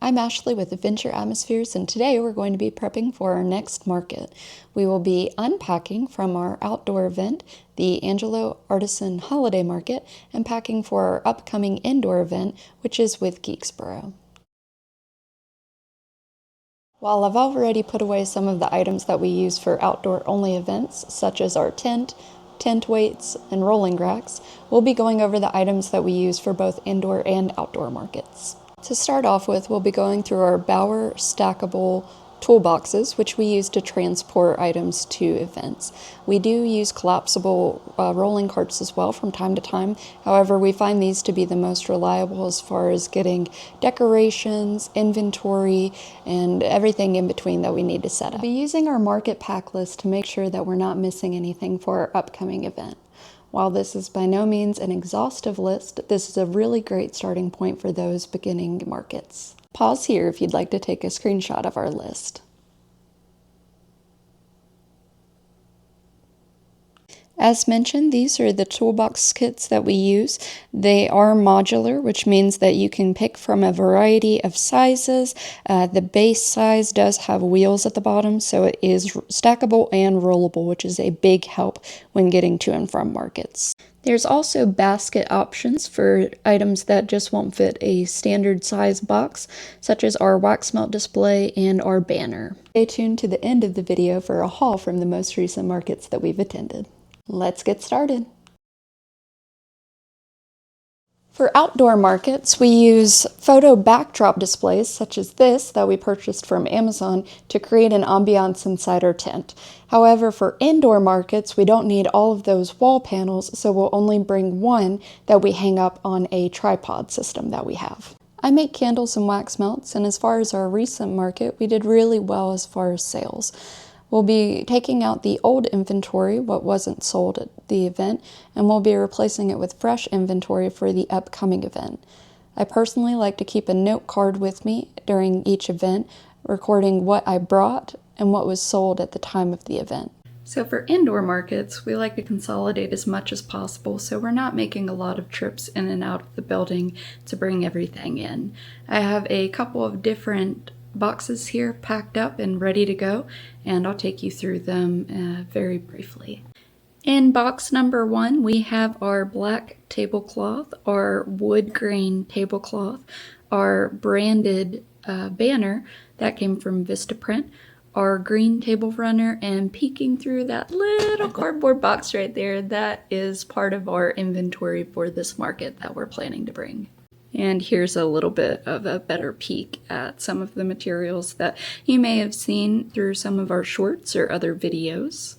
I'm Ashley with Adventure Atmospheres, and today we're going to be prepping for our next market. We will be unpacking from our outdoor event, the Angelo Artisan Holiday Market, and packing for our upcoming indoor event, which is with Geeksboro. While I've already put away some of the items that we use for outdoor-only events, such as our tent weights, and rolling racks, we'll be going over the items that we use for both indoor and outdoor markets. To start off with, we'll be going through our Bauer stackable toolboxes, which we use to transport items to events. We do use collapsible rolling carts as well from time to time. However, we find these to be the most reliable as far as getting decorations, inventory, and everything in between that we need to set up. We'll be using our market pack list to make sure that we're not missing anything for our upcoming event. While this is by no means an exhaustive list, this is a really great starting point for those beginning markets. Pause here if you'd like to take a screenshot of our list. As mentioned, these are the toolbox kits that we use. They are modular, which means that you can pick from a variety of sizes. The base size does have wheels at the bottom, so it is stackable and rollable, which is a big help when getting to and from markets. There's also basket options for items that just won't fit a standard size box, such as our wax melt display and our banner. Stay tuned to the end of the video for a haul from the most recent markets that we've attended. Let's get started. For outdoor markets, we use photo backdrop displays such as this that we purchased from Amazon to create an ambiance inside our tent. However, for indoor markets, we don't need all of those wall panels, so we'll only bring one that we hang up on a tripod system that we have. I make candles and wax melts, and as far as our recent market, we did really well as far as sales. We'll be taking out the old inventory, what wasn't sold at the event, and we'll be replacing it with fresh inventory for the upcoming event. I personally like to keep a note card with me during each event, recording what I brought and what was sold at the time of the event. So for indoor markets, we like to consolidate as much as possible, so we're not making a lot of trips in and out of the building to bring everything in. I have a couple of different boxes here packed up and ready to go, and I'll take you through them very briefly. In box number 1, we have our black tablecloth, our wood grain tablecloth, our branded banner that came from Vistaprint, our green table runner, and peeking through that little cardboard box right there, that is part of our inventory for this market that we're planning to bring. And here's a little bit of a better peek at some of the materials that you may have seen through some of our shorts or other videos.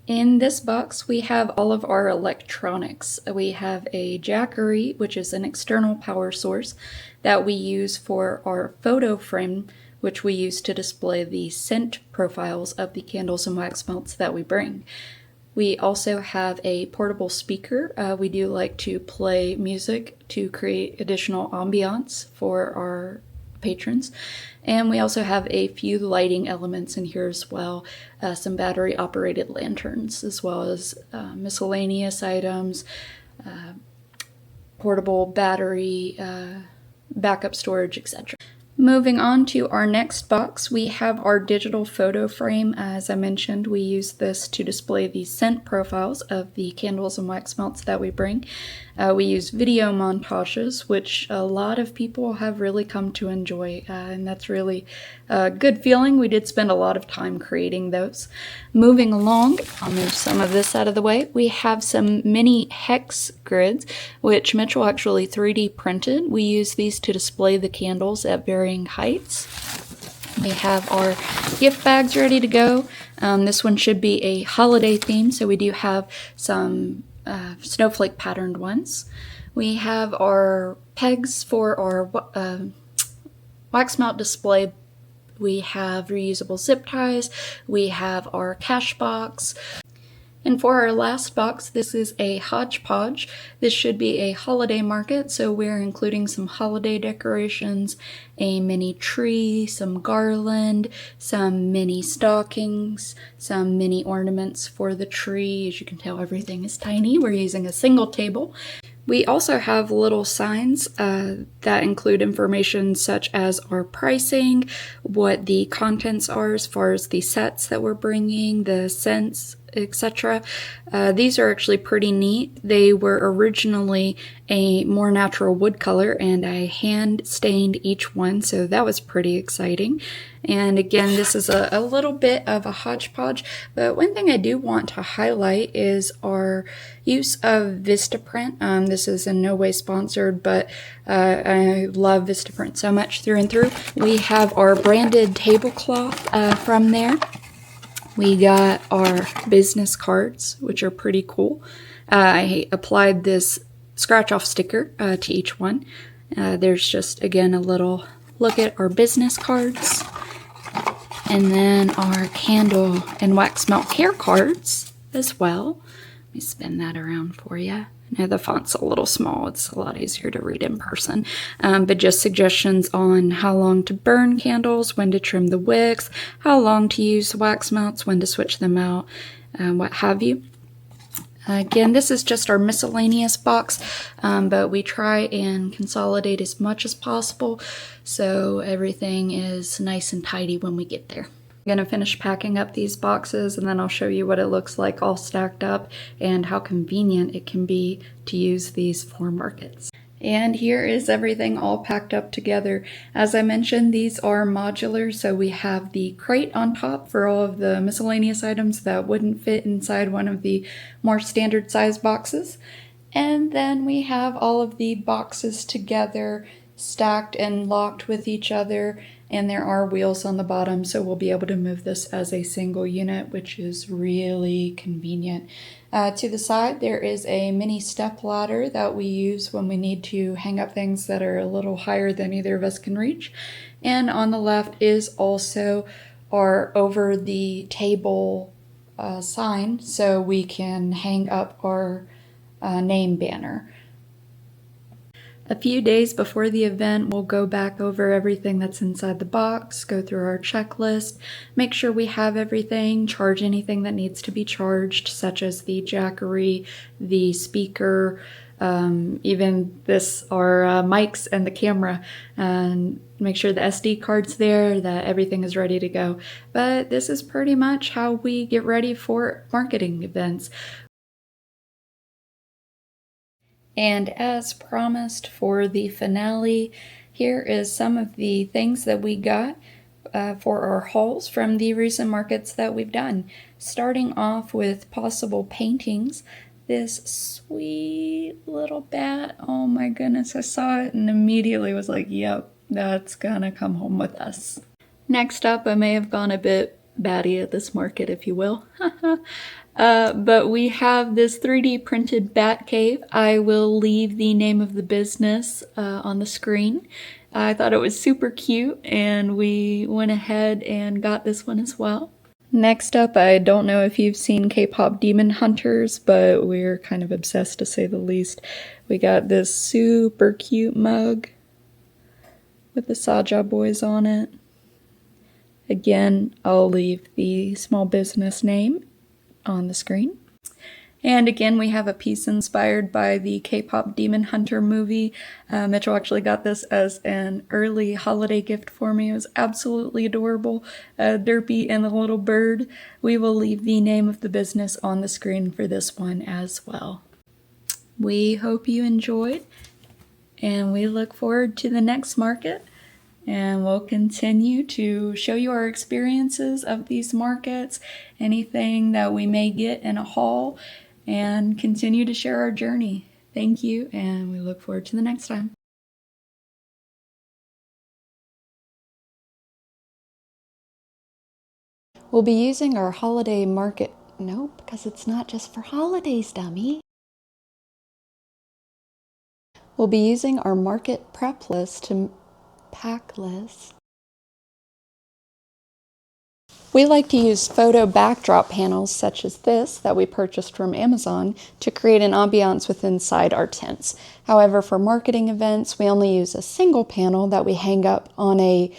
In this box, we have all of our electronics. We have a Jackery, which is an external power source that we use for our photo frame, which we use to display the scent profiles of the candles and wax melts that we bring. We also have a portable speaker. We do like to play music to create additional ambiance for our patrons. And we also have a few lighting elements in here as well, some battery operated lanterns, as well as miscellaneous items, portable battery, backup storage, etc. Moving on to our next box, we have our digital photo frame. As I mentioned, we use this to display the scent profiles of the candles and wax melts that we bring. We use video montages, which a lot of people have really come to enjoy, and that's really a good feeling. We did spend a lot of time creating those. Moving along, I'll move some of this out of the way. We have some mini hex grids, which Mitchell actually 3D printed. We use these to display the candles at varying heights. We have our gift bags ready to go. This one should be a holiday theme, so we do have some snowflake patterned ones. We have our pegs for our wax melt display. We have reusable zip ties. We have our cash box. And for our last box, this is a hodgepodge. This should be a holiday market, so we're including some holiday decorations, a mini tree, some garland, some mini stockings, some mini ornaments for the tree. As you can tell, everything is tiny. We're using a single table. We also have little signs that include information such as our pricing, what the contents are as far as the sets that we're bringing, the scents, etc. These are actually pretty neat. They were originally a more natural wood color, and I hand stained each one, so that was pretty exciting. And again, this is a little bit of a hodgepodge, but one thing I do want to highlight is our use of Vistaprint. This is in no way sponsored, but I love Vistaprint so much through and through. We have our branded tablecloth from there. We got our business cards, which are pretty cool. I applied this scratch-off sticker to each one. There's just, again, a little look at our business cards. And then our candle and wax melt care cards as well. Let me spin that around for you. I know the font's a little small. It's a lot easier to read in person. But just suggestions on how long to burn candles, when to trim the wicks, how long to use wax melts, when to switch them out, what have you. Again, this is just our miscellaneous box, but we try and consolidate as much as possible so everything is nice and tidy when we get there. I'm going to finish packing up these boxes, and then I'll show you what it looks like all stacked up and how convenient it can be to use these for markets. And here is everything all packed up together. As I mentioned, these are modular, so we have the crate on top for all of the miscellaneous items that wouldn't fit inside one of the more standard size boxes. And then we have all of the boxes together, stacked and locked with each other, and there are wheels on the bottom, so we'll be able to move this as a single unit, which is really convenient. To the side, there is a mini step ladder that we use when we need to hang up things that are a little higher than either of us can reach. And on the left is also our over the table sign, so we can hang up our name banner. A few days before the event, we'll go back over everything that's inside the box, go through our checklist, make sure we have everything, charge anything that needs to be charged, such as the Jackery, the speaker, even our mics and the camera, and make sure the SD card's there, that everything is ready to go. But this is pretty much how we get ready for marketing events. And as promised for the finale, here is some of the things that we got for our hauls from the recent markets that we've done. Starting off with possible paintings. This sweet little bat, oh my goodness, I saw it and immediately was like, yep, that's gonna come home with us. Next up, I may have gone a bit batty at this market, if you will. But we have this 3D printed bat cave. I will leave the name of the business on the screen. I thought it was super cute, and we went ahead and got this one as well. Next up, I don't know if you've seen K-pop Demon Hunters, but we're kind of obsessed to say the least. We got this super cute mug with the Saja Boys on it. Again, I'll leave the small business name on the screen. And again, we have a piece inspired by the K-pop Demon Hunter movie. Mitchell actually got this as an early holiday gift for me. It was absolutely adorable. Derpy and the little bird. We will leave the name of the business on the screen for this one as well. We hope you enjoyed, and we look forward to the next market. And we'll continue to show you our experiences of these markets, anything that we may get in a haul, and continue to share our journey. Thank you, and we look forward to the next time. We'll be using our holiday market. Nope, because it's not just for holidays, dummy. We'll be using our market prep list to pack list. We like to use photo backdrop panels such as this that we purchased from Amazon to create an ambiance with inside our tents. However, for marketing events, we only use a single panel that we hang up on a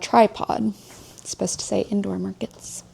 tripod. It's supposed to say indoor markets.